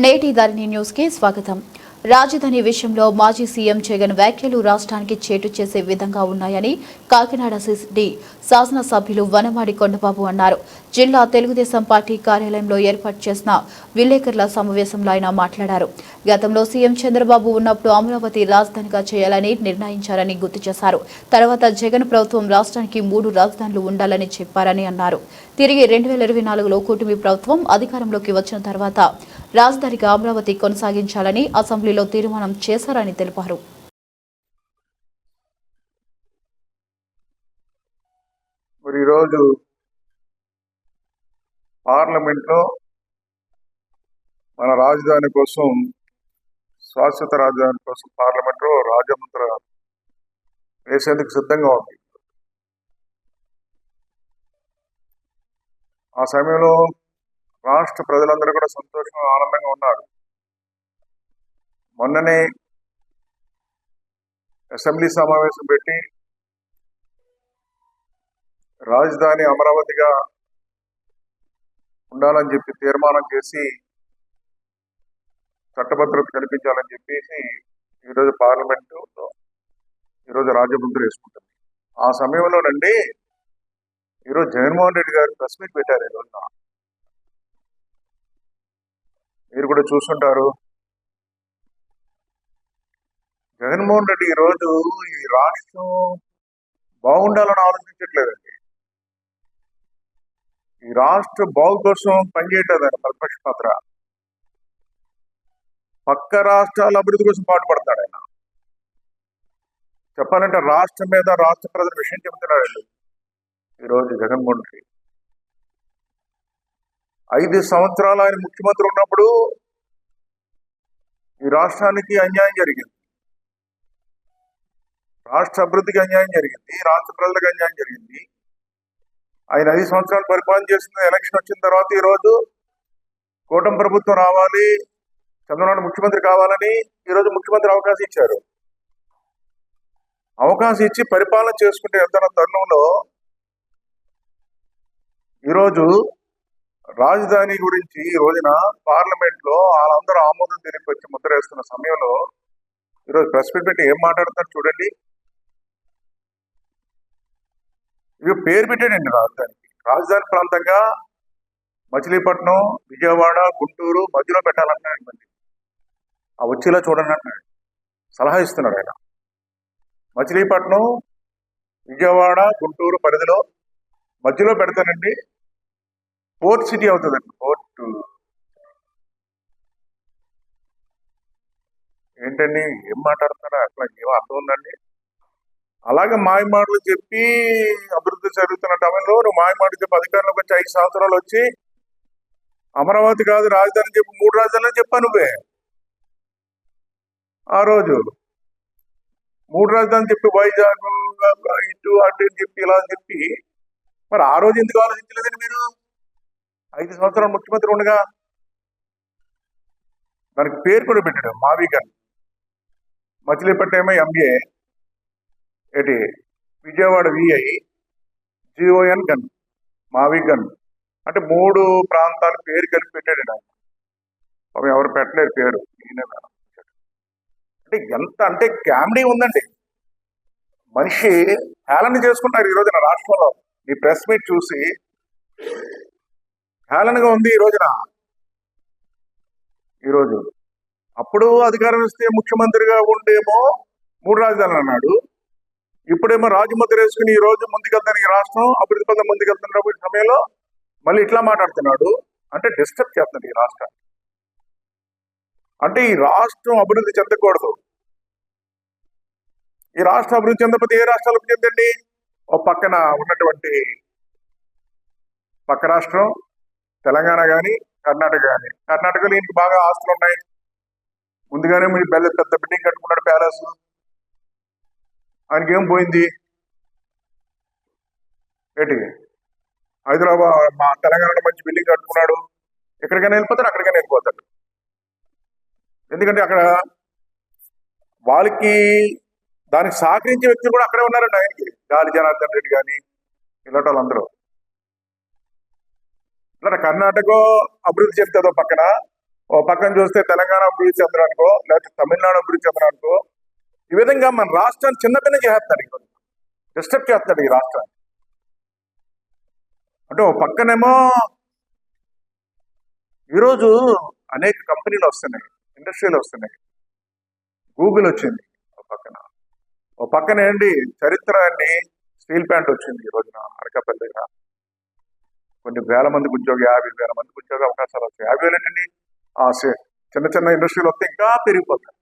నేటి ధరణి న్యూస్ కి స్వాగతం. రాజధాని విషయంలో మాజీ సీఎం జగన్ వ్యాఖ్యలు రాష్ట్రానికి చేటు చేసే విధంగా ఉన్నాయని కాకినాడ సిటీ శాసనసభ్యులు వనమాడి కొండబాబు అన్నారు. జిల్లా తెలుగుదేశం పార్టీ కార్యాలయంలో ఏర్పాటు చేసిన విలేకరుల సమావేశంలో ఆయన మాట్లాడారు. గతంలో సీఎం చంద్రబాబు ఉన్నప్పుడు అమరావతి రాజధానిగా చేయాలని నిర్ణయించారని గుర్తు చేశారు. తర్వాత జగన్ ప్రభుత్వం రాష్ట్రానికి 3 రాజధానులు ఉండాలని చెప్పారని అన్నారు. తిరిగి 2024లో కూటమి ప్రభుత్వం అధికారంలోకి వచ్చిన తర్వాత రాజధానిగా అమరావతి కొనసాగించాలని అసెంబ్లీలో తీర్మానం చేశారని తెలిపారు. మరి ఈరోజు పార్లమెంట్లో మన రాజధాని కోసం, శాశ్వత రాజధాని కోసం పార్లమెంట్లో రాజముద్ర వేసేందుకు సిద్ధంగా ఉంది. ఆ సమయంలో రాష్ట్ర ప్రజలందరూ కూడా సంతోషంగా, ఆనందంగా ఉన్నారు. మొన్ననే అసెంబ్లీ సమావేశం పెట్టి రాజధాని అమరావతిగా ఉండాలని చెప్పి తీర్మానం చేసి చట్టభద్రత కల్పించాలని చెప్పేసి ఈరోజు పార్లమెంటులో ఈరోజు రాజముద్ర వేసుకుంటుంది. ఆ సమయంలోనండి ఈరోజు జగన్మోహన్ రెడ్డి గారు ప్రెస్ మీట్ పెట్టారు. ఈరోజు మీరు కూడా చూస్తుంటారు. జగన్మోహన్ రెడ్డి ఈరోజు ఈ రాష్ట్రం బాగుండాలని ఆలోచించట్లేదండి. ఈ రాష్ట్ర బాగు కోసం పనిచేయట్లేదండి. ప్రతిపక్ష పాత్ర పక్క రాష్ట్రాల అభివృద్ధి కోసం పాటుపడతాడు ఆయన. చెప్పాలంటే రాష్ట్రం మీద, రాష్ట్ర ప్రజల విషయం చెబుతున్నాడండి ఈరోజు జగన్మోహన్ రెడ్డి. 5 సంవత్సరాలు ఆయన ముఖ్యమంత్రి ఉన్నప్పుడు ఈ రాష్ట్రానికి అన్యాయం జరిగింది, రాష్ట్ర అభివృద్ధికి అన్యాయం జరిగింది, రాష్ట్ర ప్రజలకు అన్యాయం జరిగింది. ఆయన 5 సంవత్సరాలు పరిపాలన చేసిన ఎలక్షన్ వచ్చిన తర్వాత ఈరోజు కూటమి ప్రభుత్వం రావాలి, చంద్రబాబు ముఖ్యమంత్రి కావాలని ఈరోజు ముఖ్యమంత్రి అవకాశం ఇచ్చారు. అవకాశం ఇచ్చి పరిపాలన చేసుకుంటే వెళ్తున్న తరుణంలో ఈరోజు రాజధాని గురించి ఈ రోజున పార్లమెంట్లో వాళ్ళందరూ ఆమోదం తెలిపి ముద్ర వేస్తున్న సమయంలో ఈరోజు ప్రెస్ మీట్ పెట్టి ఏం మాట్లాడతారు చూడండి. ఇవి పేరు పెట్టాడండి రాజధానికి. రాజధాని ప్రాంతంగా మచిలీపట్నం, విజయవాడ, గుంటూరు మధ్యలో పెట్టాలంటున్నాడు. మళ్ళీ ఆ వచ్చేలా చూడండి అంటున్నాడు, సలహా ఇస్తున్నాడు ఆయన. మచిలీపట్నం, విజయవాడ, గుంటూరు పరిధిలో మధ్యలో పెడతానండి. పోర్ట్ సిటీ అవుతుందండి. పోర్ట్ ఏంటండి, ఏం మాట్లాడుతున్నారా? అట్లా ఏమో అర్థం ఉందండి. అలాగే మాయ మాటలు చెప్పి అభివృద్ధి జరుగుతున్న టైంలో నువ్వు మాయ మాటలు చెప్పి అధికారంలోకి వచ్చి 5 సంవత్సరాలు వచ్చి అమరావతి కాదు రాజధాని చెప్పి 3 రాజధానులు చెప్పా నువ్వే. ఆ రోజు 3 రాజధానులు చెప్పి వైజాగ్ ఇటు అటు అని చెప్పి ఇలా అని చెప్పి, మరి ఆ రోజు ఎందుకు ఆలోచించలేదండి మీరు? 5 సంవత్సరాలు ముఖ్యమంత్రి ఉండగా దానికి పేరు కూడా పెట్టాడు, మావిగన్. మచిలీపట్నం ఏమో ఎంఏ, ఏంటి విజయవాడ విఐ, జిఓఎన్ గన్, మావిగన్. అంటే 3 ప్రాంతాల పేరు కలిపి పెట్టాడు ఆయన. అవి ఎవరు పెట్టలేరు పేరు, ఈయన. అంటే ఎంత అంటే కామెడీ ఉందండి. మనిషి హేళన చేసుకుంటారు ఈ రోజున రాష్ట్రంలో. ఈ ప్రెస్ మీట్ చూసి హేళనగా ఉంది ఈ రోజున. ఈరోజు అప్పుడు అధికారం ఇస్తే ముఖ్యమంత్రిగా ఉండేమో 3 రాజధానులు అన్నాడు. ఇప్పుడేమో రాజముద్ర వేసుకుని ఈ రోజు ముందుకెళ్తానికి రాష్ట్రం అభివృద్ధి పథకం ముందుకెళ్తున్నప్పుడు సమయంలో మళ్ళీ ఇట్లా మాట్లాడుతున్నాడు. అంటే డిస్టర్బ్ చేస్తున్నాడు ఈ రాష్ట్రాన్ని. అంటే ఈ రాష్ట్రం అభివృద్ధి చెందకూడదు. ఈ రాష్ట్ర అభివృద్ధి చెందకపోతే ఏ రాష్ట్రాలకు చెందండి? ఒక పక్కన ఉన్నటువంటి పక్క రాష్ట్రం తెలంగాణ కానీ, కర్ణాటక కానీ. కర్ణాటకలో ఈయనకి బాగా ఆస్తులు ఉన్నాయి. ముందుగానే మీరు పెద్ద బిల్డింగ్ కట్టుకున్నాడు, ప్యాలెస్. ఆయనకి ఏం పోయింది ఏంటి? హైదరాబాద్ మా తెలంగాణలో మంచి బిల్డింగ్ కట్టుకున్నాడు. ఎక్కడికైనా వెళ్ళిపోతాడు, అక్కడికైనా వెళ్ళిపోతాడు. ఎందుకంటే అక్కడ వాళ్ళకి దానికి సహకరించే వ్యక్తులు కూడా అక్కడే ఉన్నారండి. ఆయనకి గాలి జనార్దన్ రెడ్డి కానీ ఇలాంటి వాళ్ళందరూ. ఇలా కర్ణాటక అభివృద్ధి చెందుతుందో పక్కన, ఓ పక్కన చూస్తే తెలంగాణ అభివృద్ధి చెందడానికో లేకపోతే తమిళనాడు అభివృద్ధి చెందడానికో ఈ విధంగా మన రాష్ట్రాన్ని చిన్నపిన్న చేస్తున్నాడు, ఈరోజు డిస్టర్బ్ చేస్తున్నాడు ఈ రాష్ట్రాన్ని. అంటే ఓ పక్కనేమో ఈరోజు అనేక కంపెనీలు వస్తున్నాయి, ఇండస్ట్రీలు వస్తున్నాయి, గూగుల్ వచ్చింది ఓ పక్కన ఏంటి చరిత్ర అన్ని స్టీల్ ప్లాంట్ వచ్చింది ఈ రోజున అనకాపల్లి దగ్గర. కొన్ని వేల మందికి ఉద్యోగం, 50,000 మందికి ఉద్యోగ అవకాశాలు వస్తాయి. 50,000 చిన్న చిన్న ఇండస్ట్రీలు వస్తే ఇంకా పెరిగిపోతాయి.